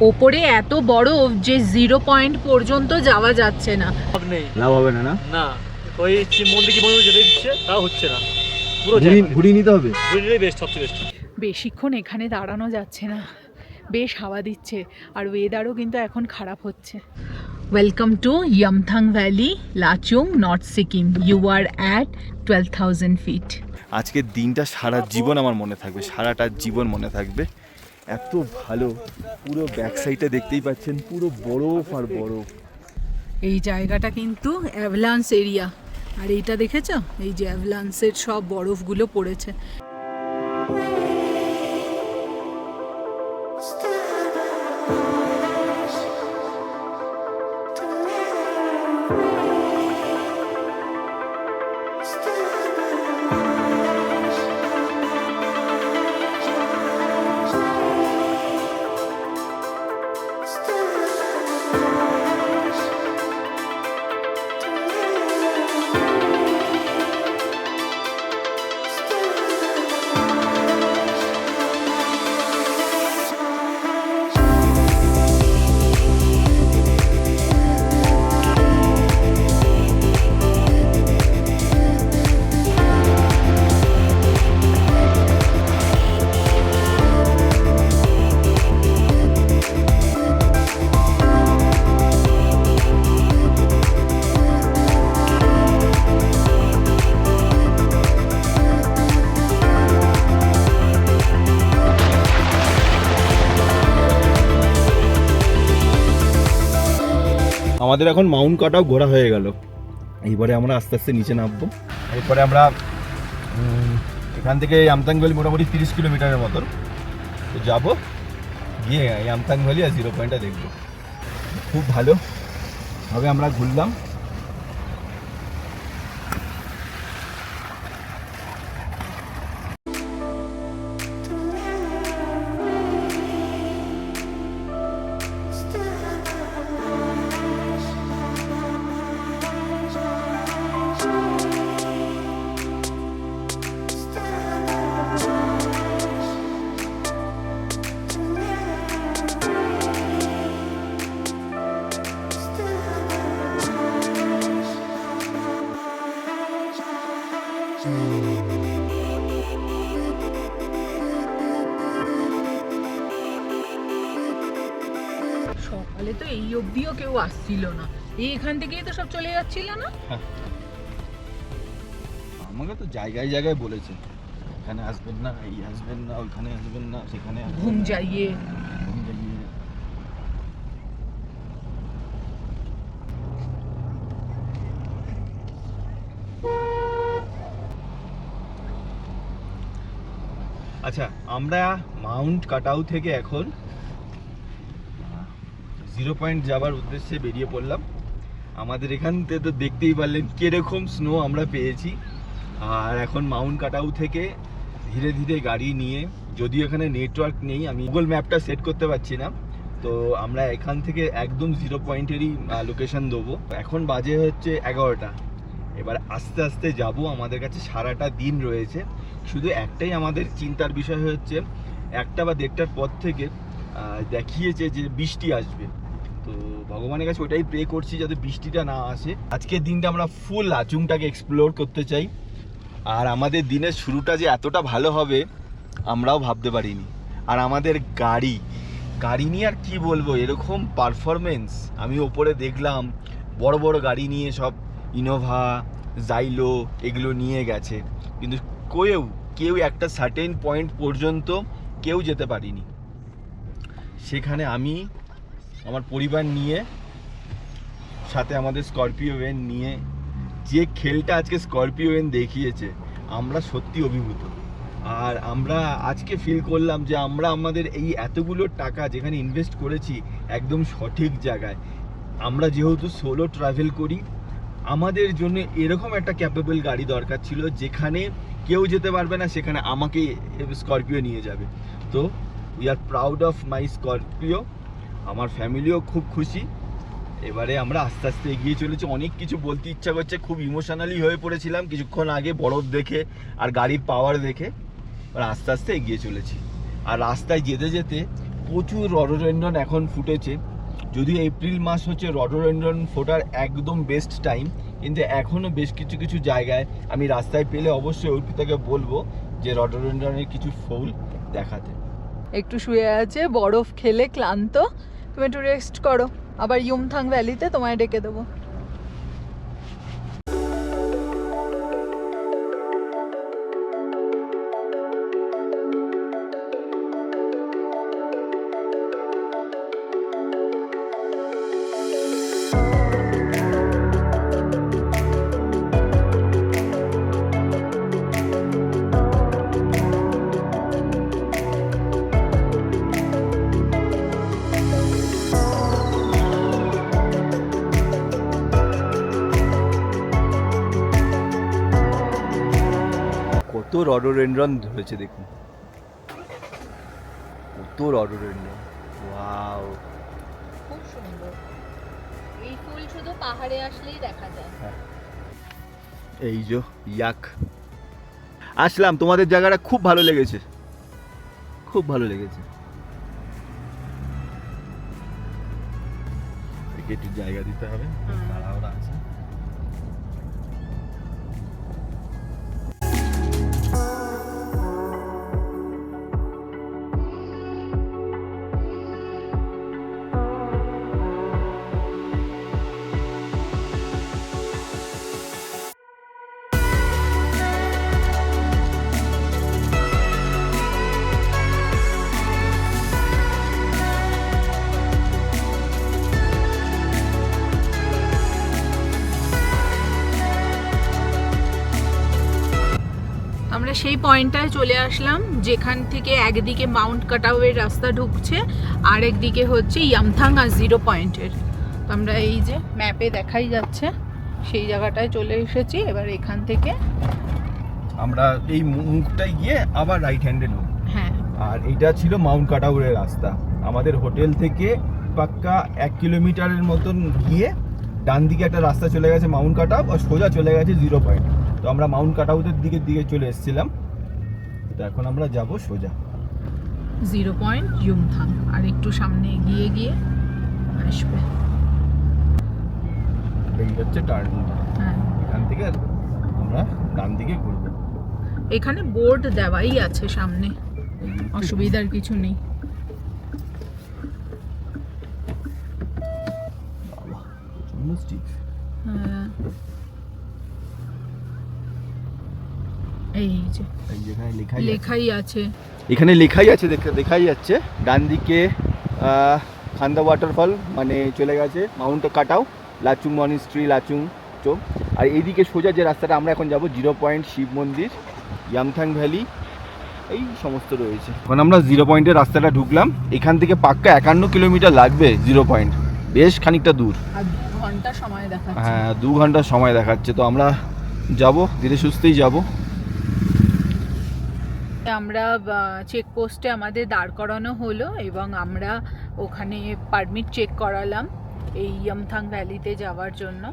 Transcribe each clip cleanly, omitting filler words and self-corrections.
ওপরে এত বরফ যে 0 পয়েন্ট পর্যন্ত যাওয়া যাচ্ছে না। লাভ হবে না, না ওই মন্দির কি বলবো যেতে দিচ্ছে তাও হচ্ছে না, পুরো ঘুরিয়ে নিতে হবে। ঘুরিয়ে বেস্ট, সবচেয়ে বেস্ট। বেশিক্ষণ এখানে দাঁড়ানো যাচ্ছে না, বেশ হাওয়া দিচ্ছে আর ওয়েদারও কিন্তু এখন খারাপ হচ্ছে। Welcome to Yumthang valley, Lachung, north Sikkim. You are at 12,000 feet. আজকের দিনটা সারা জীবন আমার মনে থাকবে, সারাটা জীবন মনে থাকবে। এত ভালো, পুরো ব্যাক সাইডটা দেখতেই পাচ্ছেন, পুরো বরফ আর বরফ। এই জায়গাটা কিন্তু অ্যাভলান্স এরিয়া, আর এইটা দেখেছো, এই যে অ্যাভলান্সের সব বরফগুলো পড়েছে। আমাদের এখন মাউন্ট কাটাও ঘোরা হয়ে গেল। এইবারে আমরা আস্তে আস্তে নিচে নামবো। এরপরে আমরা এখান থেকে ইয়ামথাং ভ্যালি মোটামুটি 30 কিলোমিটারের মতন তো যাবো, গিয়ে ইয়ামথাং ভ্যালি আর 0 পয়েন্টটা দেখবো। খুব ভালো ভাবে আমরা ঘুরলাম। সকালে তো এই অবধিও কেউ আসছিল না, এইখান থেকেই তো সব চলে যাচ্ছিল না। আমাকে তো জায়গায় জায়গায় বলেছে, এখানে আসবেন না, এই আসবেন না, ওইখানে আসবেন না, সেখানে ঘুম যাইয়ে। আচ্ছা, আমরা মাউন্ট কাটাউ থেকে এখন 0 পয়েন্ট যাবার উদ্দেশ্যে বেরিয়ে পড়লাম। আমাদের এখান থেকে তো দেখতেই পারলেন কিরকম স্নো আমরা পেয়েছি। আর এখন মাউন্ট কাটাউ থেকে ধীরে ধীরে গাড়ি নিয়ে, যদিও এখানে নেটওয়ার্ক নেই, আমি গুগল ম্যাপটা সেট করতে পারছি না, তো আমরা এখান থেকে একদম 0 পয়েন্টেরই লোকেশন দেবো। এখন বাজে হচ্ছে 11টা। এবার আস্তে আস্তে যাব, আমাদের কাছে সারাটা দিন রয়েছে। শুধু একটাই আমাদের চিন্তার বিষয় হচ্ছে 1টা বা 1:30টার পর থেকে দেখিয়েছে যে বৃষ্টি আসবে, তো ভগবানের কাছে ওটাই প্রে করছি যাতে বৃষ্টিটা না আসে। আজকের দিনটা আমরা ফুল লাচুংটাকে এক্সপ্লোর করতে চাই। আর আমাদের দিনের শুরুটা যে এতটা ভালো হবে আমরাও ভাবতে পারিনি। আর আমাদের গাড়ি নিয়ে আর কি বলবো, এরকম পারফরমেন্স আমি ওপরে দেখলাম, বড় বড় গাড়ি নিয়ে সব ইনোভা, জাইলো এগুলো নিয়ে গেছে, কিন্তু কেউ একটা সার্টেন পয়েন্ট পর্যন্ত কেউ যেতে পারিনি। সেখানে আমি আমার পরিবার নিয়ে, সাথে আমাদের স্করপিও ভ্যান নিয়ে, যে খেলটা আজকে স্করপিও ভ্যান দেখিয়েছে, আমরা সত্যি অভিভূত। আর আমরা আজকে ফিল করলাম যে আমরা আমাদের এই এতগুলো টাকা যেখানে ইনভেস্ট করেছি একদম সঠিক জায়গায়। আমরা যেহেতু সোলো ট্রাভেল করি, আমাদের জন্য এরকম একটা ক্যাপেবল গাড়ি দরকার ছিল যেখানে কেউ যেতে পারবে না, সেখানে আমাকে স্করপিও নিয়ে যাবে। তো we are proud of my Scorpio. আমার ফ্যামিলিও খুব খুশি। এবারে আমরা আস্তে আস্তে এগিয়ে চলেছি। অনেক কিছু বলতে ইচ্ছা করছে, খুব ইমোশনালি হয়ে পড়েছিলাম কিছুক্ষণ আগে বরফ দেখে আর গাড়ির পাওয়ার দেখে। আর আস্তে আস্তে এগিয়ে চলেছি। আর রাস্তায় যেতে যেতে প্রচুর রডোডেন্ড্রন এখন ফুটেছে। যদিও এপ্রিল মাস হচ্ছে রডোডেন্ড্রন ফোটার একদম বেস্ট টাইম, কিন্তু এখনও বেশ কিছু কিছু জায়গায় আমি রাস্তায় পেলে অবশ্যই অর্পিতাকে বলবো যে রডোডেন্ড্রনের কিছু ফুল দেখাতে। একটু শুয়ে আছে, বরফ খেলে ক্লান্ত, তুমি একটু রেস্ট করো, আবার ইয়ুমথাং ভ্যালিতে তোমায় ডেকে দেবো। কত রডোডেন্ড্রন ধরেছে দেখুন, কত রডোডেন্ড্রন, ওয়াও। খুব সুন্দর, এই ফুল শুধু পাহাড়ে আসলেই দেখা যায়। এই যে ইয়াক, আসলাম, তোমাদের জায়গাটা খুব ভালো লেগেছে, খুব ভালো লেগেছে। একে একটু জায়গা দিতে হবে, তাড়াহুড়া আছে। আমরা সেই পয়েন্টটায় চলে আসলাম যেখান থেকে একদিকে মাউন্ট কাটাওয়ের রাস্তা ঢুকছে, আর একদিকে হচ্ছে ইয়ামথাং আর 0 পয়েন্টের। তো আমরা এই যে ম্যাপে দেখাই যাচ্ছে সেই জায়গাটায় চলে এসেছি। এবার এখান থেকে আমরা এই মুখটায় গিয়ে আবার রাইট হ্যান্ডে ঢুকবো। হ্যাঁ, আর এইটা ছিল মাউন্ট কাটাউরের রাস্তা। আমাদের হোটেল থেকে পাক্কা 1 কিলোমিটারের মতন গিয়ে ডান দিকে একটা রাস্তা চলে গেছে মাউন্ট কাটাউ, আর সোজা চলে গেছে 0 পয়েন্ট। তো আমরা মাউন্ট কাটাউটের দিকে চলে এসেছিলাম, তো এখন আমরা যাব সোজা 0 পয়েন্ট ইয়ুমথাং, আর একটু সামনে এগিয়ে গিয়ে আসবে। এই হচ্ছে টার্নিং। হ্যাঁ, এখান থেকে আমরা ডান দিকে ঘুরবো। এখানে বোর্ড দেওয়াই আছে সামনে, অসুবিধার কিছু নেই। হ্যাঁ, এই যে লেখাই আছে, এখানে লেখাই আছে, দেখাই যাচ্ছে ডান দিকে খান্দা ওয়াটারফল, মানে চলে গেছে মাউন্ট কাটাউ, লাচুং মনিস্ট্রি, লাচুং চোখ। আর এইদিকে সোজা যে রাস্তাটা আমরা এখন যাব 0 পয়েন্ট, শিব মন্দির, ইয়ামথাং ভ্যালি, এই সমস্ত রয়েছে। এখন আমরা 0 পয়েন্টের রাস্তাটা ঢুকলাম। এখান থেকে পাক্কা 51 কিলোমিটার লাগবে 0 পয়েন্ট, বেশ খানিকটা দূর। আর 2 ঘন্টা সময় দেখাচ্ছে। হ্যাঁ, 2 ঘন্টা সময় দেখাচ্ছে। তো আমরা যাব, ধীরে সুস্থেই যাব। আমরা চেকপোস্টে আমাদের দাঁড় করানো হলো এবং আমরা ওখানে পারমিট চেক করালাম এই ইয়ামথাং ভ্যালিতে যাওয়ার জন্য।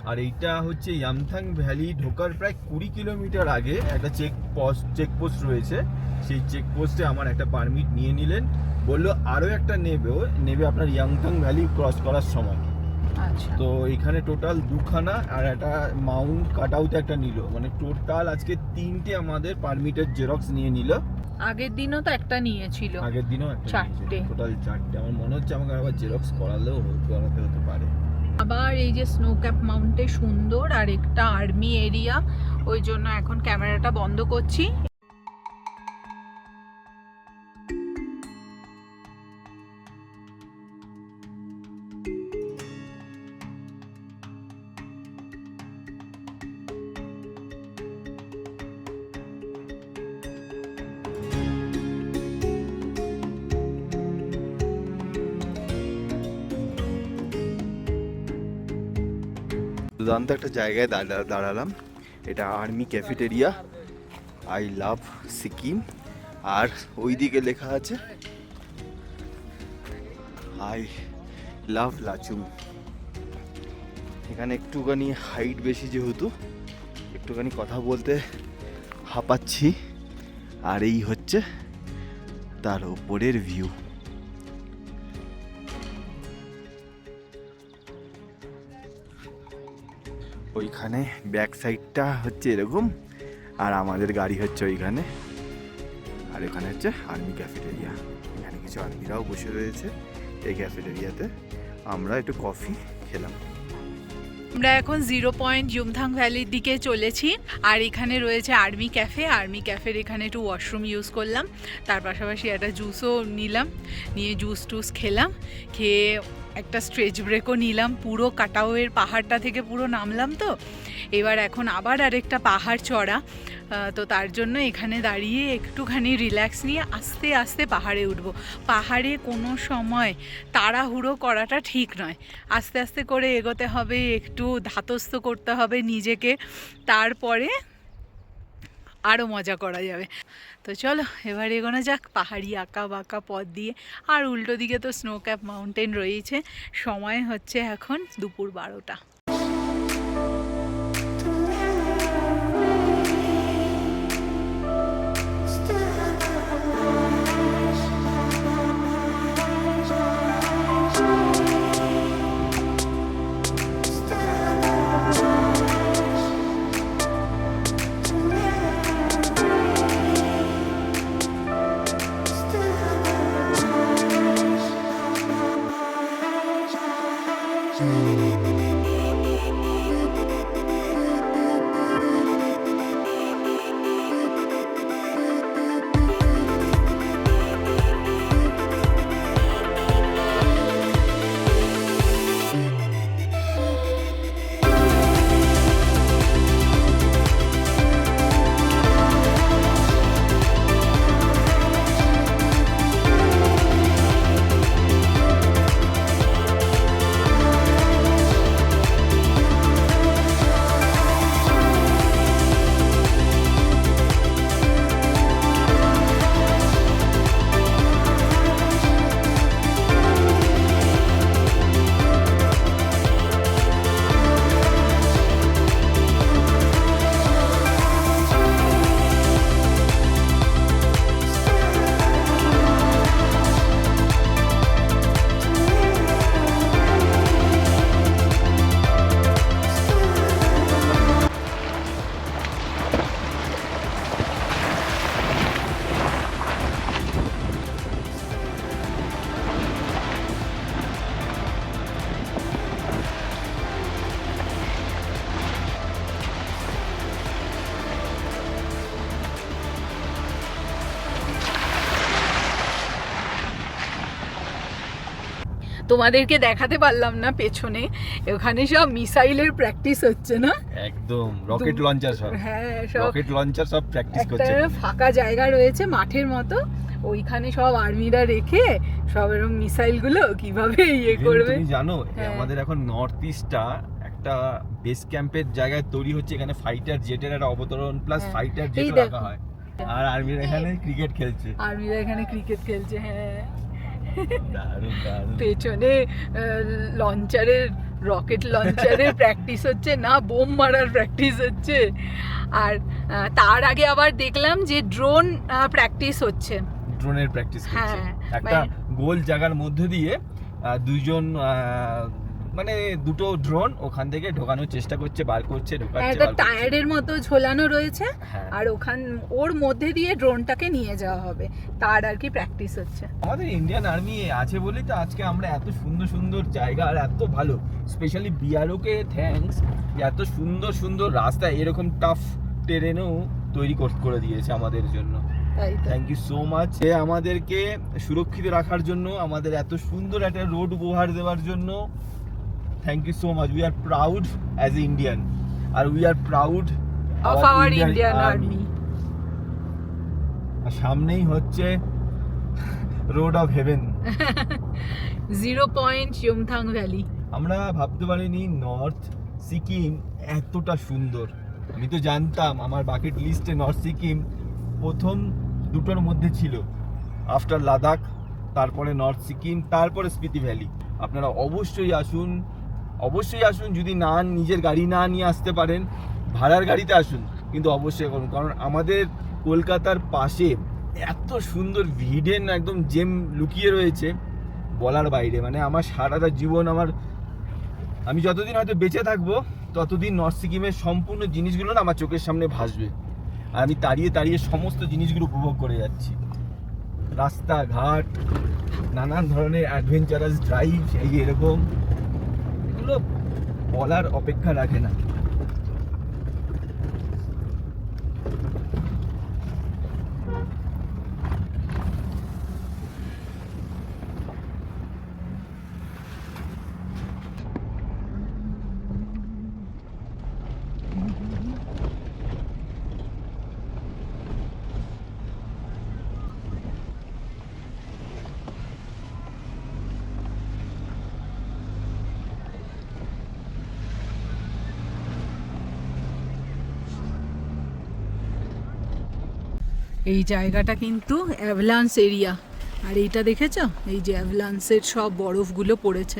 আর এইটা হচ্ছে ইয়ামথাং ভ্যালি ঢোকার প্রায় 20 কিলোমিটার আগে একটা চেকপোস্ট রয়েছে। সেই চেকপোস্টে আমার একটা পারমিট নিয়ে নিলেন, বললো আরও একটা নেবে আপনার ইয়ামথাং ভ্যালি ক্রস করার সময়। আচ্ছা, তো এখানে টোটাল 2খানা আর একটা মাউন্ট কাটাউতে একটা নিল, মানে টোটাল আজকে 3টে আমাদের পারমিটের জেরক্স নিয়ে নিল। আগের দিনও তো একটা নিয়েছিল, আগের দিনও একটা, 4টে, টোটাল 4টে। আমার মনে হচ্ছে আমাকে আবার জেরক্স করাতে হতে পারে। আবার এই যে স্নো ক্যাপ মাউন্টে সুন্দর আর একটা আর্মি এরিয়া, ওই জন্য এখন ক্যামেরাটা বন্ধ করছি। দুর্দান্ত একটা জায়গায় দাঁড়ালাম। এটা army cafeteria, I love Sikkim. আর ওইদিকে লেখা আছে আই লাভ লাচুং। এখানে একটুখানি হাইট বেশি, যেহেতু একটুখানি কথা বলতে হাঁপাচ্ছি। আর এই হচ্ছে তার ওপরের ভিউ, ওইখানে ব্যাক সাইডটা হচ্ছে এরকম, আর আমাদের গাড়ি হচ্ছে ওইখানে, আর ওখানে হচ্ছে আর্মি ক্যাফেটেরিয়া। এখানে কিছু আর্মিরাও বসে রয়েছে এই ক্যাফেটেরিয়াতে। আমরা একটু কফি খেলাম। আমরা এখন 0 পয়েন্ট ইয়ুমথাং ভ্যালির দিকে চলেছি, আর এখানে রয়েছে আর্মি ক্যাফে। আর্মি ক্যাফের এখানে একটু ওয়াশরুম ইউজ করলাম, তার পাশাপাশি একটা জুসও নিলাম, নিয়ে জুস টুস খেলাম, খেয়ে একটা স্ট্রেচ ব্রেকও নিলাম। পুরো কাটাওয়ের পাহাড়টা থেকে পুরো নামলাম, তো এবার এখন আবার আরেকটা পাহাড় চড়া, তো তার জন্য এখানে দাঁড়িয়ে একটুখানি রিল্যাক্স নিয়ে আস্তে আস্তে পাহাড়ে উঠবো। পাহাড়ে কোনো সময় তাড়াহুড়ো করাটা ঠিক নয়, আস্তে আস্তে করে এগোতে হবে, একটু ধাতস্থ করতে হবে নিজেকে, তারপরে আরও মজা করা যাবে। তো চলো এবার এগোনো যাক পাহাড়ি আঁকা বাঁকা পথ দিয়ে। আর উল্টো দিকে তো স্নো ক্যাপ মাউন্টেন রয়েছে। সময় হচ্ছে এখন দুপুর 12টা। তোমাদেরকে দেখাতে পারলাম না, পেছনে ওখানে সব মিসাইলের প্র্যাকটিস হচ্ছে না, একদম রকেট লঞ্চার সব, হ্যাঁ সব রকেট লঞ্চার সব প্র্যাকটিস একটা করছে। ফাঁকা জায়গা রয়েছে মাঠের মতো, ওইখানে সব আর্মিরা রেখে সব এরকম মিসাইল গুলো কিভাবে ইয়ে Even করবে। তুমি জানো হ্যাঁ। আমাদের এখন নর্থ ইস্টটা একটা বেস ক্যাম্পের জায়গায় তৈরি হচ্ছে, এখানে ফাইটার জেটের একটা অবতরণ প্লাস হ্যাঁ। ফাইটার এই জেট দেখো। রাখা হয়, আর আর্মিরা এখানে ক্রিকেট খেলছে। আর্মিরা এখানে ক্রিকেট খেলছে, হ্যাঁ। দারুণ দারুণ। পেছনে লঞ্চারের রকেট লঞ্চারের প্র্যাকটিস হচ্ছে না, বোম মারার প্র্যাকটিস হচ্ছে। আর তার আগে আবার দেখলাম যে ড্রোন প্র্যাকটিস হচ্ছে। ড্রোনের প্র্যাকটিস করছে হ্যাঁ, একটা গোল জায়গার মধ্যে দিয়ে দুইজন মানে দুটো ড্রোন ওখান থেকে ঢোকানোর চেষ্টা করছে, বার করছে, ঢোকাচ্ছে, একটা বার করছে। টায়ারের মতো ঝোলানো রয়েছে, হ্যাঁ। আর ওর মধ্যে দিয়ে ড্রোনটাকে নিয়ে যাওয়া হবে, তার আর কি প্র্যাকটিস হচ্ছে। আমাদের ইন্ডিয়ান আর্মি আছে বলেই তো আজকে আমরা এত সুন্দর সুন্দর জায়গা আর এত ভালো, স্পেশালি বিআরওকে থ্যাঙ্কস, এত সুন্দর সুন্দর রাস্তা এরকম টাফ টেরেনেও তৈরি করে দিয়েছে আমাদের জন্য। তাই তো। থ্যাংক ইউ সো মাচ আমাদেরকে সুরক্ষিত রাখার জন্য, আমাদের এত সুন্দর একটা রোড উপহার দেওয়ার জন্য। Thank you so much. We are proud as a Indian, আর we are proud of our Indian army. আর সামনেই হচ্ছে road of heaven, 0 point Yumthang valley. আমরা ভাবতে পারিনি নর্থ সিকিম এতটা সুন্দর। আমি তো জানতাম, আমার বাকেট লিস্টে নর্থ সিকিম প্রথম দুটোর মধ্যে ছিল, আফটার লাদাখ, তারপরে নর্থ সিকিম, তারপরে স্পিতি ভ্যালি। আপনারা অবশ্যই আসুন, অবশ্যই আসুন। যদি না নিজের গাড়ি না নিয়ে আসতে পারেন, ভাড়ার গাড়িতে আসুন, কিন্তু অবশ্যই করুন, কারণ আমাদের কলকাতার পাশে এত সুন্দর হিডেন একদম জেম লুকিয়ে রয়েছে বলার বাইরে। মানে আমার সারাটা জীবন আমি যতদিন হয়তো বেঁচে থাকবো ততদিন নর্থ সিকিমের সম্পূর্ণ জিনিসগুলো না আমার চোখের সামনে ভাসবে, আর আমি তাড়িয়ে তাড়িয়ে সমস্ত জিনিসগুলো উপভোগ করে যাচ্ছি। রাস্তাঘাট, নানান ধরনের অ্যাডভেঞ্চারাস ড্রাইভ, এই এরকম এগুলো বলার অপেক্ষা রাখে না। এই জায়গাটা কিন্তু অ্যাভলান্স এরিয়া, আর এইটা দেখেছো, এই যে অ্যাভলান্সের সব বরফগুলো পড়েছে।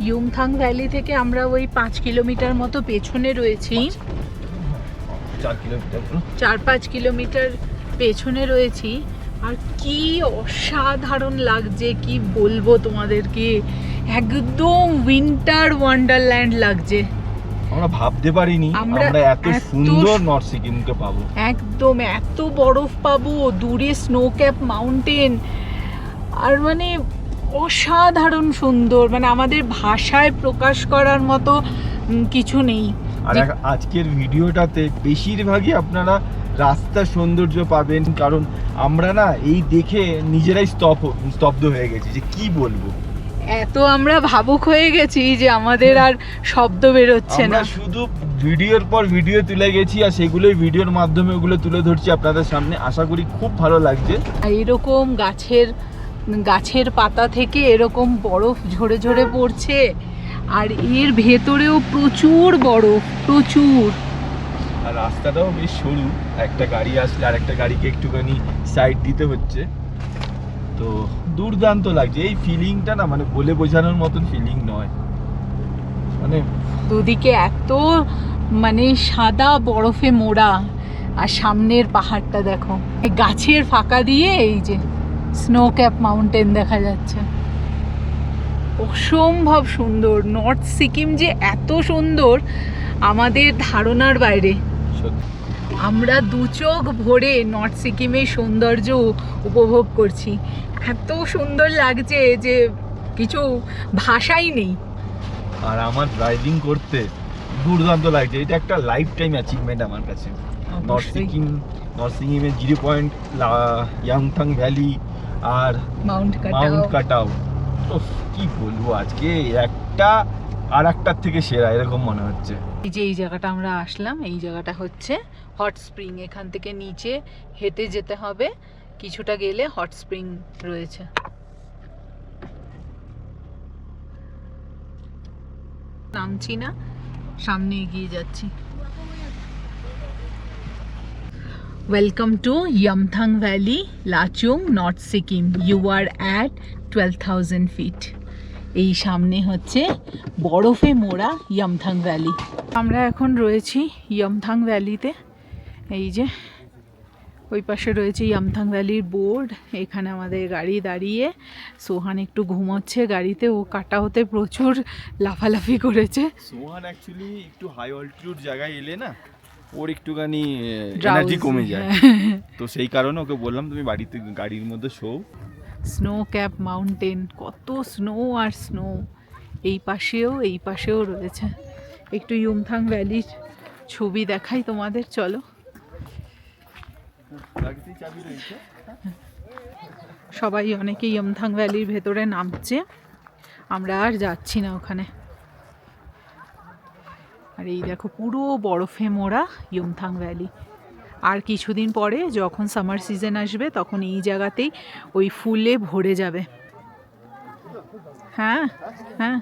ইয়ুমথাং ভ্যালি থেকে আমরা ওই 5 কিলোমিটার মতো পেছনে রয়েছি, 4-5 কিলোমিটার পেছনে রয়েছি। আর কি অসাধারণ লাগছে, কি বলবো তোমাদেরকে, একদম উইন্টার ওয়ান্ডারল্যান্ড লাগছে। আমরা ভাবতে পারিনি আমরা এত সুন্দর নর্থ সিকিমকে পাবো। একদম এত বরফ পাবো, দূরে স্নো ক্যাপ মাউন্টেন, আর মানে অসাধারণ সুন্দর, মানে আমাদের ভাষায় প্রকাশ করার মতো কিছু নেই। আর আজকের ভিডিওটাতে বেশিরভাগই আপনারা রাস্তার সৌন্দর্য পাবেন, কারণ আমরা না এই দেখে নিজেরাই স্তব্ধ হয়ে গেছি, যে কি বলবো, এত আমরা ভাবুক হয়ে গেছি যে আমাদের আর শব্দ বেরোচ্ছে না। শুধু ভিডিওর পর ভিডিও তুলে গেছি, আর সেগুলোই ভিডিওর মাধ্যমে ওগুলো তুলে ধরছি আপনাদের সামনে। আশা করি খুব ভালো লাগছে। এরকম গাছের পাতা থেকে এরকম বরফ ঝরে ঝরে পড়ছে, আর এর ভেতরেও প্রচুর বরফ, প্রচুর। আর রাস্তাটাও বেশ সরু, একটা গাড়ি আসলে আর একটা গাড়িকে একটুখানি সাইড দিতে হচ্ছে, তো দুর্দান্ত লাগছে। এই ফিলিংটা না মানে বলে বোঝানোর মতন ফিলিং নয়, মানে দুদিকে এত মানে সাদা বরফে মোড়া, আর সামনের পাহাড়টা দেখো, এই গাছের ফাঁকা দিয়ে এই যে স্নো ক্যাপ মাউন্টেন দেখা যাচ্ছে। অসম্ভব সুন্দর। নর্থ সিকিম যে এত সুন্দর আমাদের ধারণার বাইরে। আমরা দু চোখ ভরে নর্থ সিকিমের সৌন্দর্য উপভোগ করছি। এত সুন্দর লাগছে যে কিছু ভাষাই নেই। আর আমার ড্রাইভিং করতে দুর্দান্ত লাগছে। এটা একটা লাইফ টাইম অ্যাচিভমেন্ট আমার কাছে। নর্থ সিকিমের 0 পয়েন্ট, ইয়ামথাং ভ্যালি আর মাউন্ট কাটাও। কি বলবো, আজকে একটা আর একটার থেকে সেরা এরকম মনে হচ্ছে। এই যে এই জায়গাটা আমরা আসলাম, এই জায়গাটা হচ্ছে হট স্প্রিং। এখান থেকে নিচে হেঁটে যেতে হবে, কিছুটা গেলে হট স্প্রিং রয়েছে। নামছি না, সামনে এগিয়ে যাচ্ছি। Welcome to Yumthang valley, Lachung, north Sikkim. You are at 12,000 feet. এই সামনে হচ্ছে বরফে মোড়া ইয়ামথাং ভ্যালি। আমরা এখন রয়েছি ইয়ামথাং ভ্যালিতে। এই যে ওই পাশে রয়েছে ইয়ামথাং ভ্যালির বোর্ড। এখানে আমাদের গাড়ি দাঁড়িয়ে, সোহান একটু ঘুমোচ্ছে গাড়িতে। ও কাটা হতে প্রচুর লাফালাফি করেছে। সোহান অ্যাকচুয়ালি একটু হাই অল্টিটিউড জায়গায় এলে না ওর একটুখানি এনার্জি কমে যায়, তো সেই কারণে ওকে বললাম তুমি বাড়িতে গাড়ির মধ্যে শোও। স্নো ক্যাপ মাউন্টেন, কত স্নো আর স্নো। এই পাশেও রয়েছে। একটু ইয়ামথাং ভ্যালির ছবি দেখাই তোমাদের, চলো। সবাই অনেকে ইয়ামথাং ভ্যালির ভেতরে নামছে, আমরা আর যাচ্ছি না ওখানে। আর এই দেখো পুরো বরফে মোড়া ইয়ামথাং ভ্যালি। আর কিছুদিন পরে যখন সামার সিজন আসবে তখন এই জায়গাতেই ওই ফুলে ভরে যাবে। হ্যাঁ হ্যাঁ,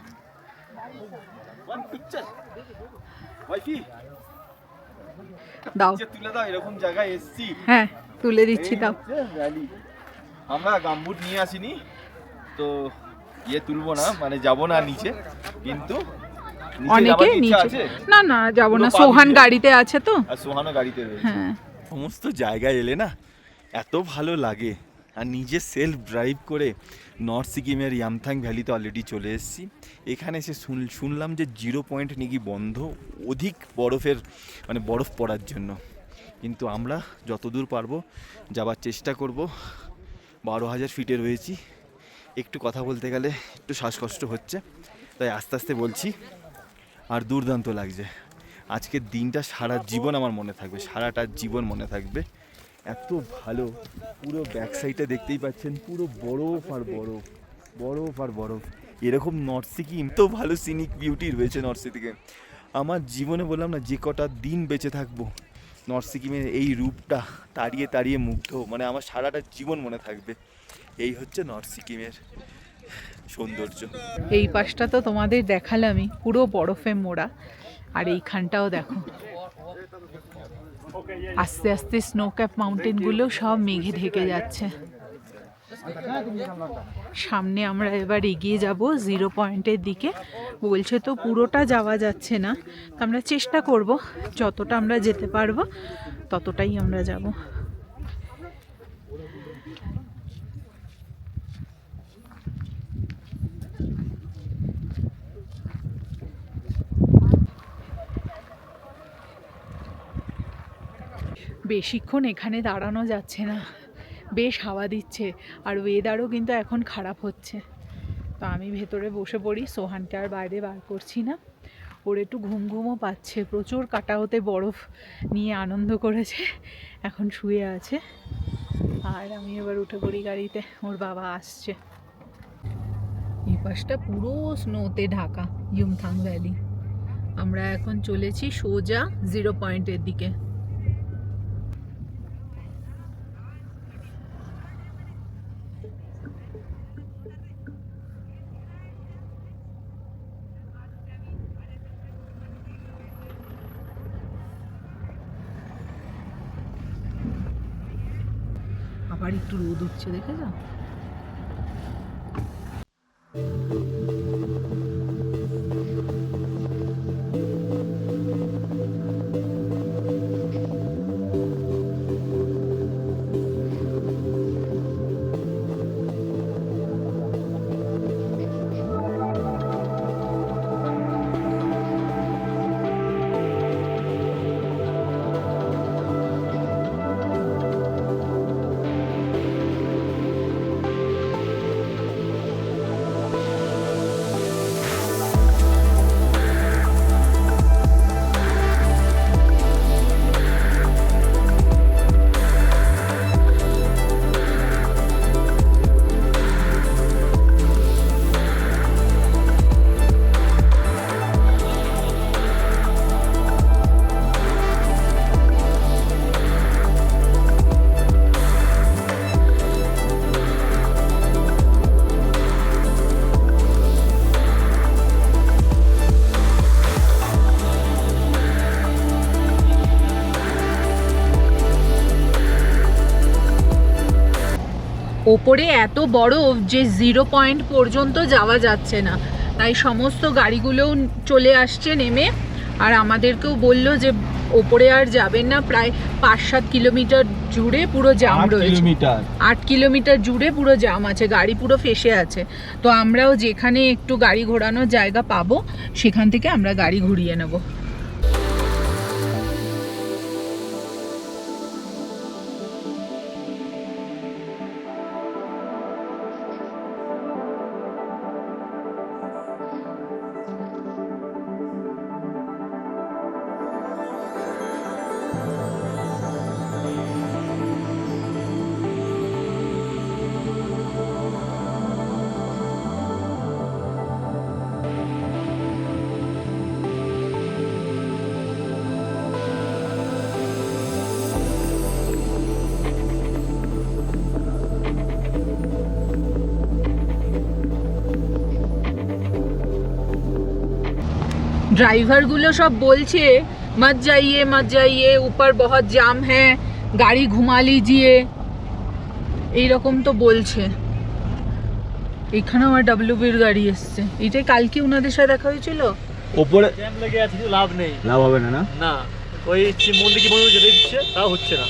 দাও তুলে দাও, এরকম জায়গায় এসছি। হ্যাঁ তুলে দিচ্ছি, দাও। আমরা গামবুট নিয়ে আসিনি তো তুলবো না, মানে যাবো না নিচে, কিন্তু অনেকে নিচে না না যাবো না, সোহান গাড়িতে আছে তো। আর সোহানও গাড়িতে রয়েছে। হ্যাঁ, সমস্ত জায়গায় এলে না এত ভালো লাগে। আর নিজে সেলফ ড্রাইভ করে নর্থ সিকিমের ইয়ামথাং ভ্যালিতে অলরেডি চলে এসেছি। এখানে এসে শুনলাম যে 0 পয়েন্ট নাকি বন্ধ অধিক বরফ পড়ার জন্য, কিন্তু আমরা যতদূর পারবো যাবার চেষ্টা করব। 12,000 ফিটে রয়েছি। একটু কথা বলতে গেলে একটু শ্বাসকষ্ট হচ্ছে, তাই আস্তে আস্তে বলছি। আর দুর্দান্ত লাগছে। আজকের দিনটা সারা জীবন আমার মনে থাকবে, সারাটা জীবন মনে থাকবে। এত ভালো, পুরো ব্যাক সাইডে দেখতেই পাচ্ছেন পুরো বরফ আর বরফ, বরফ আর বরফ। এরকম নর্থ সিকিম তো ভালো সিনিক বিউটি রয়েছে নর্থ সিকিমে। আমার জীবনে বললাম না, যে কটা দিন বেঁচে থাকবো নর্থ সিকিমের এই রূপটা তাড়িয়ে তাড়িয়ে মুগ্ধ, মানে আমার সারাটা জীবন মনে থাকবে। এই হচ্ছে নর্থ সিকিমের সৌন্দর্য। এই পাশটা তো তোমাদের দেখালামই, পুরো বরফে মোড়া। আর এইখানটাও দেখো, আস্তে আস্তে স্নো ক্যাপ মাউন্টেনগুলো সব মেঘে ঢেকে যাচ্ছে। সামনে আমরা এবার এগিয়ে যাব 0 পয়েন্টের দিকে। বলছে তো পুরোটা যাওয়া যাচ্ছে না, তো আমরা চেষ্টা করব যতটা আমরা যেতে পারবো ততটাই আমরা যাব। বেশিক্ষণ এখানে দাঁড়ানো যাচ্ছে না, বেশ হাওয়া দিচ্ছে আর ওয়েদারও কিন্তু এখন খারাপ হচ্ছে। তো আমি ভেতরে বসে পড়ি, সোহানকে আর বাইরে বার করছি না। ওর একটু ঘুমও পাচ্ছে, প্রচুর কাটা হতে বরফ নিয়ে আনন্দ করেছে, এখন শুয়ে আছে। আর আমি এবার উঠে পড়ি গাড়িতে, ওর বাবা আসছে। এই পাশটা পুরো স্নোতে ঢাকা ইয়ামথাং ভ্যালি। আমরা এখন চলেছি সোজা 0 পয়েন্টের দিকে। আবার একটু রোদ উঠছে, দেখে যাও। ওপরে এত বরফ যে 0 পয়েন্ট পর্যন্ত যাওয়া যাচ্ছে না, তাই সমস্ত গাড়িগুলোও চলে আসছে নেমে। আর আমাদেরকেও বললো যে ওপরে আর যাবেন না, প্রায় 5-7 কিলোমিটার জুড়ে পুরো জাম রয়েছে। 8 কিলোমিটার জুড়ে পুরো জাম আছে, গাড়ি পুরো ফেসে আছে। তো আমরাও যেখানে একটু গাড়ি ঘোরানোর জায়গা পাবো সেখান থেকে আমরা গাড়ি ঘুরিয়ে নেব। ड्राइवर गुलो सब बोलছে मत जाइए ऊपर बहुत जाम है, गाड़ी घुमा लीजिए, এইরকম তো বলছে। এখানে আমার ডব্লিউবির গাড়ি এসছে, এটাই কালকে ওনাদের সাথে দেখা হয়েছিল। ওপরে জ্যাম লেগে আছে, কিছু লাভ নেই। লাভ হবে না, না না, ওই শিব মন্দির কি বন্ধু যেতে দিচ্ছে তাও হচ্ছে না,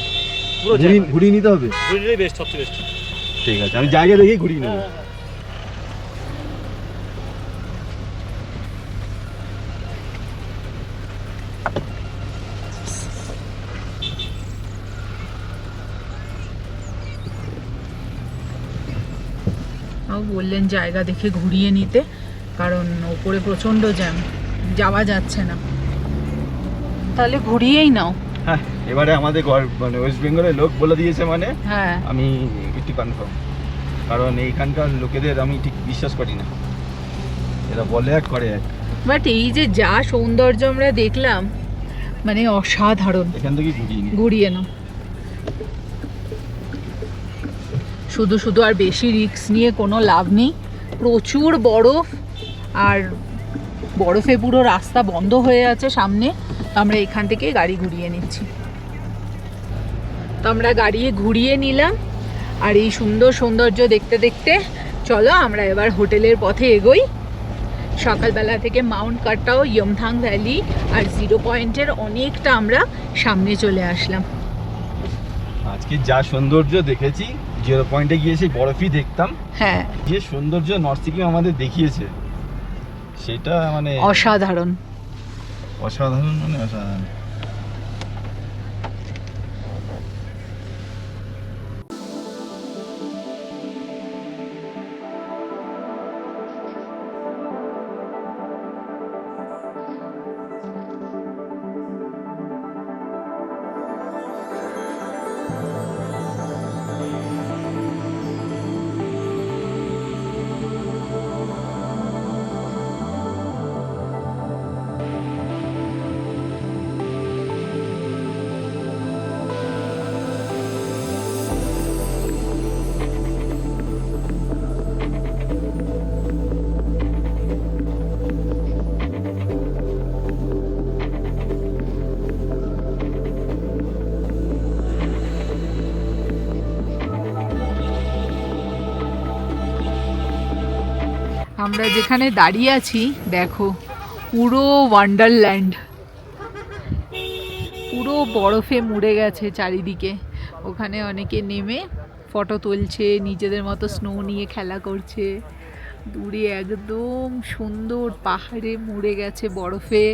পুরো ঘুরিয়ে নিতে হবে। ঘুরিয়ে নিলেই বেস্ট, সবচেয়ে বেস্ট। ঠিক আছে, আমি জায়গা দেখে ঘুরিয়ে নেবো। বললেন জায়গা দেখে ঘুরিয়ে নিতে, কারণ ওপরে প্রচন্ড জ্যাম, যাওয়া যাচ্ছে না। তাহলে ঘুরিয়েই নাও। হ্যাঁ, এবারে আমাদের মানে ওয়েস্ট বেঙ্গলের লোক বলে দিয়েছে, মানে হ্যাঁ আমি একটু কনফার্ম, কারণ এইখানকার লোকেদের আমি ঠিক বিশ্বাস করি না, এরা বলে এক করে এক। বাট এই যে যা সৌন্দর্য আমরা দেখলাম, মানে অসাধারণ। এখান থেকে ঘুরিয়ে নাও। শুধু শুধু আর বেশি রিস্ক নিয়ে কোনো লাভ নেই, প্রচুর বরফ, আর বরফে পুরো রাস্তা বন্ধ হয়ে আছে সামনে। আমরা এখান থেকে গাড়ি ঘুরিয়ে নিচ্ছি। তো আমরা গাড়ি ঘুরিয়ে নিলাম, আর এই সুন্দর সৌন্দর্য দেখতে দেখতে চলো আমরা এবার হোটেলের পথে এগোই। সকালবেলা থেকে মাউন্ট কাটাও, ইয়মথাং ভ্যালি আর 0 পয়েন্টের অনেকটা আমরা সামনে চলে আসলাম। আজকে যা সৌন্দর্য দেখেছি, 0 পয়েন্টে গিয়ে সেই বরফই দেখতাম। হ্যাঁ, যে সৌন্দর্য নর্থ সিকিম আমাদের দেখিয়েছে, সেটা মানে অসাধারণ। অসাধারণ, মানে অসাধারণ। আমরা যেখানে দাঁড়িয়ে আছি দেখো, পুরো ওয়ান্ডারল্যান্ড, পুরো বরফে মুড়ে গেছে চারিদিকে। ওখানে অনেকে নেমে ফটো তুলছে, নিজেদের মতো স্নো নিয়ে খেলা করছে। দূরে একদম সুন্দর পাহাড়ে মুড়ে গেছে বরফে।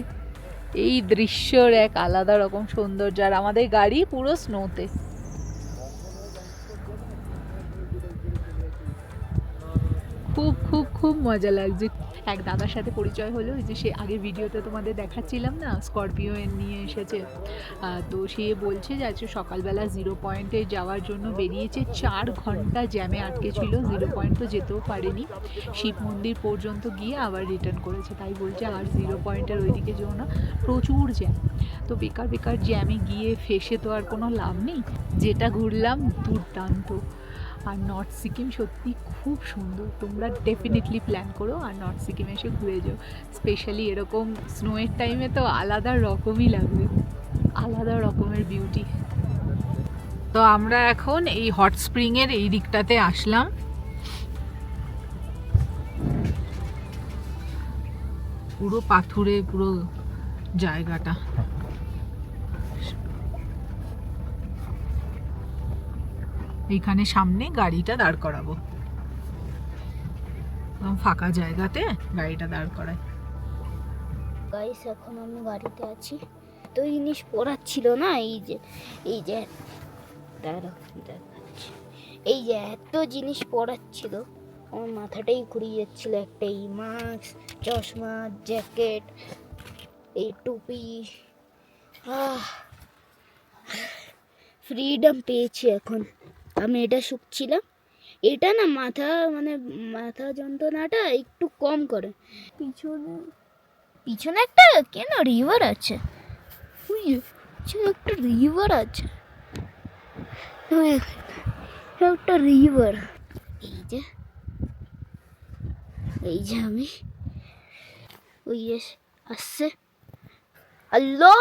এই দৃশ্যর এক আলাদা রকম সৌন্দর্য, আর আমাদের গাড়ি পুরো স্নোতে। খুব খুব খুব মজা লাগছে। এক দাদার সাথে পরিচয় হলো, যে সে আগের ভিডিওতে তোমাদের দেখাচ্ছিলাম না, স্করপিও নিয়ে এসেছে। তো সে বলছে যে আজকে সকালবেলা 0 পয়েন্টে যাওয়ার জন্য বেরিয়েছে, 4 ঘন্টা জ্যামে আটকে ছিল, 0 পয়েন্ট তো যেতেও পারেনি, শিব মন্দির পর্যন্ত গিয়ে আবার রিটার্ন করেছে। তাই বলছে আর 0 পয়েন্টের ওইদিকে যেও না, প্রচুর জ্যাম। তো বেকার বেকার জ্যামে গিয়ে ফেসে তো আর কোনো লাভ নেই, যেটা ঘুরলাম দুর্দান্ত। আর নর্থ সিকিম সত্যি খুব সুন্দর, তোমরা ডেফিনেটলি প্ল্যান করো আর নর্থ সিকিমে এসে ঘুরে যাও। স্পেশালি এরকম স্নোয়ের টাইমে তো আলাদা রকমই লাগবে, আলাদা রকমের বিউটি। তো আমরা এখন এই হট স্প্রিং এর এই দিকটাতে আসলাম। পুরো পাথুরে পুরো জায়গাটা। এইখানে সামনে গাড়িটা দাঁড় করাবো, ফাঁকা জায়গাতে গাড়িটা দাঁড় করাই। গাইস এখন আমি বাড়িতে আছি, তো জিনিস পড়াচ্ছিল না, এই যে দেখাচ্ছি, এই যে এত জিনিস পড়াচ্ছিল, আমার মাথাটাই ঘুরিয়ে যাচ্ছিল। একটা এই মাস্ক, চশমা, জ্যাকেট, এই টুপি, ফ্রিডম পেয়েছি এখন। আমি এটা শুকছিলাম, এটা না মাথা যন্ত্রণাটা একটু কম করে। পিছনে একটা কেন রিভার আছে, একটা রিভার আছে, একটা রিভার। এই যে আমি ওই আসছে, হ্যালো,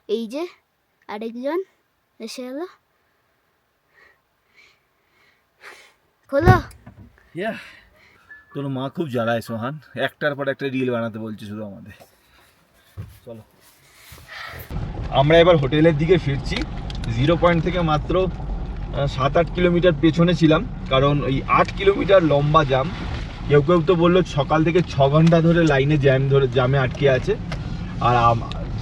এই যে আরেকজন এসে এলো, খোলো। তোর মা খুব জ্বালায় সোহান, একটার পর একটা রিল বানাতে বলছে শুধু আমাদের। চলো আমরা এবার হোটেলের দিকে ফিরছি। 0 পয়েন্ট থেকে মাত্র 7-8 কিলোমিটার পেছনে ছিলাম, কারণ ওই 8 কিলোমিটার লম্বা জাম। কেউ কেউ তো বললো সকাল থেকে 6 ঘন্টা ধরে লাইনে জামে আটকে আছে। আর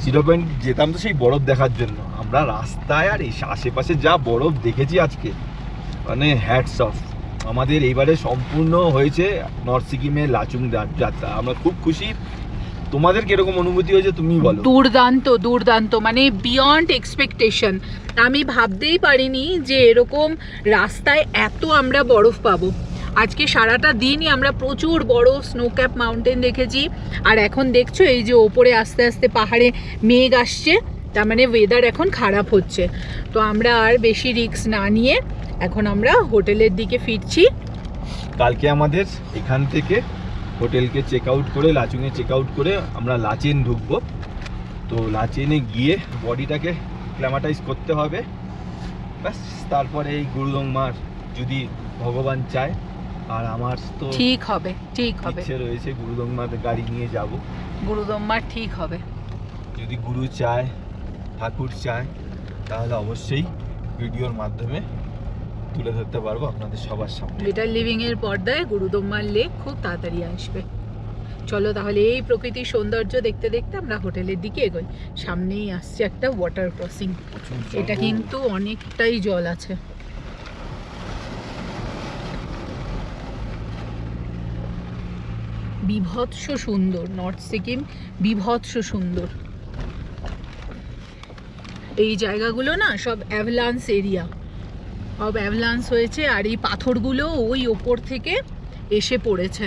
0 পয়েন্ট যেতাম তো সেই বরফ দেখার জন্য। আমরা রাস্তায় আর এই আশেপাশে যা বরফ দেখেছি আজকে, মানে হ্যাটস অফ। আমাদের এইবারে সম্পূর্ণ হয়েছে নর্থ সিকিমের লাচুং যাত্রা, আমরা খুব খুশি। তোমাদের কিরকম অনুভূতি হয়েছে তুমি বলো। দুর্দান্ত দুর্দান্ত, মানে বিয়ন্ড এক্সপেকটেশন। আমি ভাবতেই পারিনি যে এরকম রাস্তায় এত আমরা বরফ পাবো। আজকে সারাটা দিনই আমরা প্রচুর বরফ, স্নো ক্যাপ মাউন্টেন দেখেছি। আর এখন দেখছো এই যে ওপরে আস্তে আস্তে পাহাড়ে মেঘ আসছে, তার মানে ওয়েদার এখন খারাপ হচ্ছে। তো আমরা আর বেশি রিস্ক না নিয়ে এখন আমরা হোটেলের দিকে ফিরছি। কালকে আমাদের এখান থেকে হোটেলকে চেক আউট করে, লাচুংয়ে চেক আউট করে আমরা লাচেন ঢুকবো। তো লাচেনে গিয়ে বডিটাকে ক্ল্যামাটাইজ করতে হবে, ব্যাস। তারপরে এই গুরুদংমার যদি ভগবান চায়, আর আমার তো ঠিক হবে, ঠিক হবে, ইচ্ছে রয়েছে গুরুদংমার গাড়ি নিয়ে যাব। গুরুদম্মার ঠিক হবে। যদি গুরু চায়, ঠাকুর চায়, তাহলে অবশ্যই ভিডিওর মাধ্যমে তুলে ধরতে পারবো আপনাদের সবার সামনে। বেটার লিভিং এর পর্দায় গুরুদম্মার লেক খুব তাড়াতাড়ি আসবে। চলো তাহলে এই প্রকৃতির সৌন্দর্য দেখতে দেখতে আমরা হোটেলের দিকে এগোই। সামনেই আসছে একটা ওয়াটার ক্রসিং, এটা কিন্তু অনেকটাই জল আছে। বিভৎস সুন্দর নর্থ সিকিম, বিভৎস সুন্দর। এই জায়গাগুলো না সব অ্যাভলান্স এরিয়া, সব অ্যাভলান্স হয়েছে। আর এই পাথরগুলো ওই ওপর থেকে এসে পড়েছে।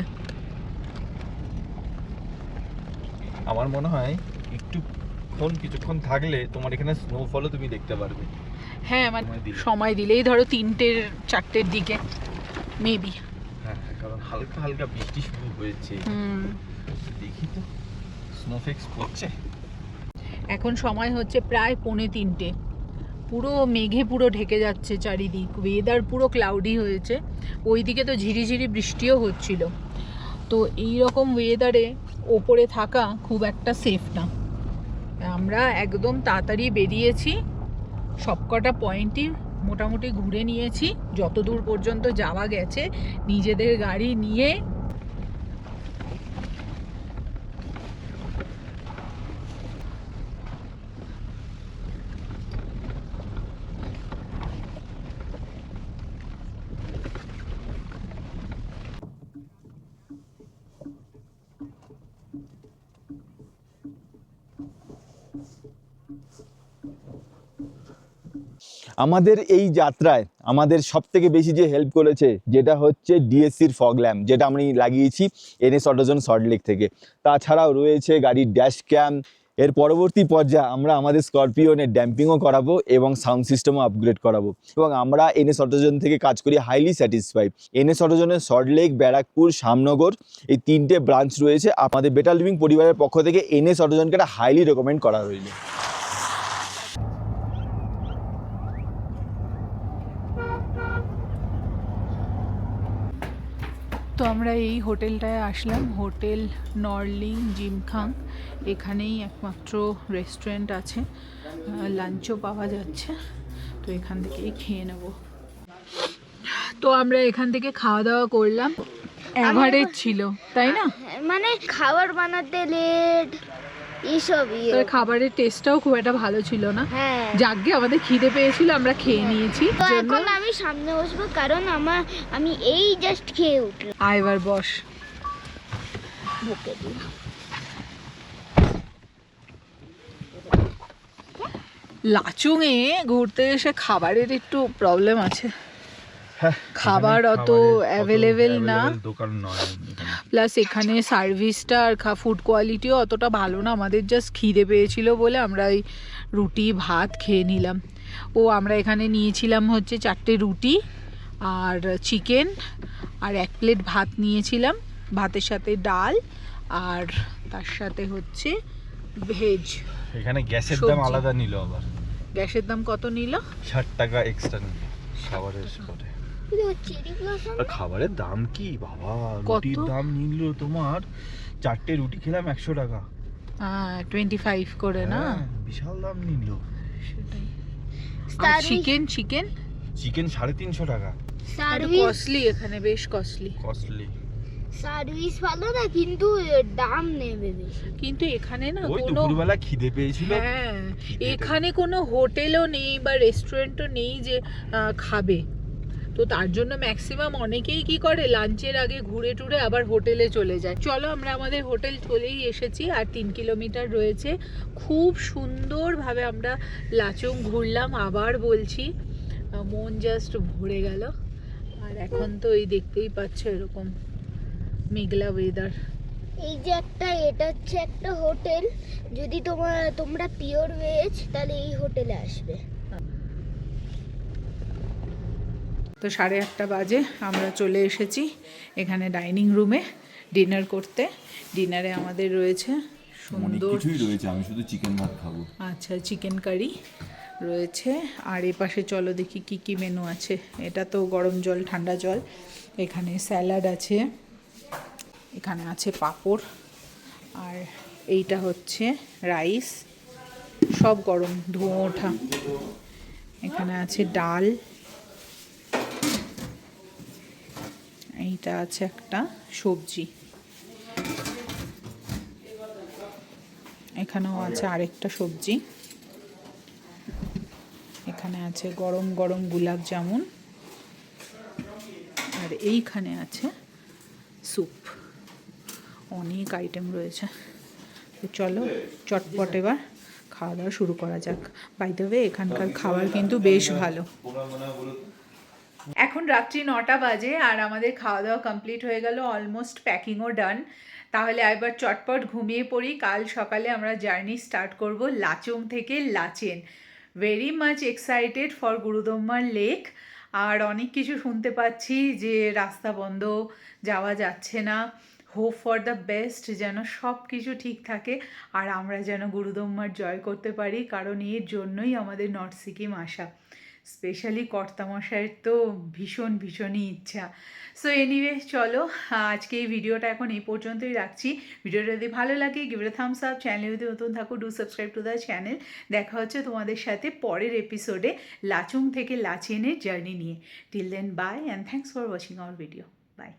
আমার মনে হয় কিছুক্ষণ থাকলে তোমার এখানে স্নোফলও তুমি দেখতে পারবে। হ্যাঁ, মানে সময় দিলেই ধরো 3-4টের দিকে মেবি। হ্যাঁ, কারণ হালকা হালকা বৃষ্টি শুরু হয়েছে। দেখি তো স্নোফেক্স পড়ছে। এখন সময় হচ্ছে প্রায় 2:45। পুরো মেঘে পুরো ঢেকে যাচ্ছে চারিদিক, ওয়েদার পুরো ক্লাউডি হয়েছে। ওইদিকে তো ঝিরিঝিরি বৃষ্টিও হচ্ছিল। তো এই রকম ওয়েদারে ওপরে থাকা খুব একটা সেফ না। আমরা একদম তাড়াতাড়ি বেরিয়েছি, সবকটা পয়েন্টই মোটামুটি ঘুরে নিয়েছি যতদূর পর্যন্ত যাওয়া গেছে নিজেদের গাড়ি নিয়ে। আমাদের এই যাত্রায় আমাদের সব থেকে বেশি যে হেল্প করেছে যেটা হচ্ছে ডিএসসির ফগ ল্যাম্প, যেটা আমি লাগিয়েছি এনএস অটোজন সল্টলেক থেকে। তাছাড়াও রয়েছে গাড়ির ড্যাশ ক্যাম। এর পরবর্তী পর্যায়ে আমরা আমাদের স্করপিওনের ড্যাম্পিংও করাবো এবং সাউন্ড সিস্টেমও আপগ্রেড করাবো। এবং আমরা এনএস অটোজন থেকে কাজ করি হাইলি স্যাটিসফাইড। এনএস অটোজনের সল্টলেক, ব্যারাকপুর, শ্যামনগর এই 3টে ব্রাঞ্চ রয়েছে। আমাদের বেটার লিভিং পরিবারের পক্ষ থেকে এনএস অটোজনকে একটা হাইলি রেকমেন্ড করা রইল। তো আমরা এই হোটেলটায় আসলাম, হোটেল নরলিং জিমখাং। এখানেই একমাত্র রেস্টুরেন্ট আছে, লাঞ্চও পাওয়া যাচ্ছে, তো এখান থেকেই খেয়ে নেব। তো আমরা এখান থেকে খাওয়া দাওয়া করলাম, অ্যাভারেজ ছিল তাই না? মানে খাবার বানাতে লেট এইসব তো খাবারের টেস্টটাও খুব একটা ভালো ছিল না। হ্যাঁ, যাকগে আমাদের খিদে পেয়েছিল, আমরা খেয়ে নিয়েছি। তো এখন আমি সামনে বসবো কারণ আমি এই জাস্ট খেয়ে উঠলাম। এবার বস। বুকে দিই। লাচুং এ ঘুরতে এসে খাবারের একটু প্রবলেম আছে, খাবার অত অ্যাভেলেবেল না, দোকান নয়। প্লাস এখানে সার্ভিসটা আর ফুড কোয়ালিটিও অতটা ভালো না। আমাদের জাস্ট খিদে পেয়েছিল বলে আমরা ওই রুটি ভাত খেয়ে নিলাম। আমরা এখানে নিয়েছিলাম হচ্ছে 4টে রুটি আর চিকেন আর 1 প্লেট ভাত নিয়েছিলাম, ভাতের সাথে ডাল আর তার সাথে হচ্ছে ভেজ। এখানে গ্যাসের দাম সবজি। আলাদা নিল, আবার গ্যাসের দাম কত নিল? 60 টাকা এক্সট্রা নিল খাবারের পরে। চেরি ব্লসম আর খাবারের দাম কি বাবা, কত? রুটির দাম নিল তোমার 4টে রুটি খেলাম 100 টাকা। 25 করে না? হ্যাঁ, বিশাল দাম নিল। সেটাই। আর সার্ভিস চিকেন চিকেন 350 টাকা। সার্ভিস কস্টলি, এখানে বেশ কস্টলি। কস্টলি। সার্ভিস ভালো না, কিন্তু দাম নেবে বেশি। কিন্তু এখানে না ওই কোনো, দুপুরবেলা খিদে পেয়েছিল। হ্যাঁ খিদে এখানে কোনো হোটেলও নেই বা রেস্টুরেন্টও নেই যে খাবে, তো তার জন্য ম্যাক্সিমাম অনেকেই কি করে লাঞ্চের আগে ঘুরে টুরে আবার হোটেলে চলে যায়। চলো আমরা আমাদের হোটেল চলেই এসেছি, আর 3 কিলোমিটার রয়েছে। খুব সুন্দরভাবে আমরা লাচুং ঘুরলাম, আবার বলছি মন জাস্ট ভরে গেল। আর এখন তো এই দেখতেই পাচ্ছ এরকম মেঘলা ওয়েদার। এই যে এটা হচ্ছে একটা হোটেল, যদি তোমরা পিওর ভেজ তাহলে এই হোটেলে আসবে। তো 8:30 বাজে আমরা চলে এসেছি এখানে ডাইনিং রুমে ডিনার করতে। ডিনারে আমাদের রয়েছে সুন্দর, কিছুই রয়েছে, আমি শুধু চিকেন ভাত খাবো। আচ্ছা চিকেন কারি রয়েছে। আর এ পাশে চলো দেখি কি কি মেনু আছে। এটা তো গরম জল ঠান্ডা জল, এখানে স্যালাড আছে, এখানে আছে পাঁপড়, আর এইটা হচ্ছে রাইস, সব গরম ধোঁয়া ওঠা। এখানে আছে ডাল, এইটা আছে একটা সবজি, এখানেও আছে আরেকটা সবজি, এখানে আছে গরম গরম গোলাপ জামুন, আর এইখানে আছে স্যুপ। অনেক আইটেম রয়েছে। তো চলো চটপট এবার খাওয়া দাওয়া শুরু করা যাক। বাই দ্য ওয়ে এখানকার খাবার কিন্তু বেশ ভালো। এখন রাত্রি 9টা বাজে আর আমাদের খাওয়া দাওয়া কমপ্লিট হয়ে গেল, অলমোস্ট প্যাকিংও ডান। তাহলে এবার চটপট ঘুমিয়ে পড়ি। কাল সকালে আমরা জার্নি স্টার্ট করব লাচুং থেকে Lachen. Very much excited for Gurudongmar lake. আর অনেক কিছু শুনতে পাচ্ছি যে রাস্তা বন্ধ, যাওয়া যাচ্ছে না। হোপ ফর দ্য বেস্ট, যেন সব কিছু ঠিক থাকে আর আমরা যেন গুরুদম্মার জয় করতে পারি, কারণ এর জন্যই আমাদের নর্থ সিকিম আসা। স্পেশালি কর্তামশাইয়ের তো ভীষণই ইচ্ছা। সো এনিওয়ে চলো আজকে এই ভিডিওটা এখন এই পর্যন্তই রাখছি। ভিডিওটা যদি ভালো লাগে give it a thumbs up, চ্যানেলে যদি নতুন থাকো do subscribe to the channel. দেখা হচ্ছে তোমাদের সাথে পরের এপিসোডে লাচুং থেকে লাচেনের জার্নি নিয়ে। Till then bye and thanks for watching our video. By.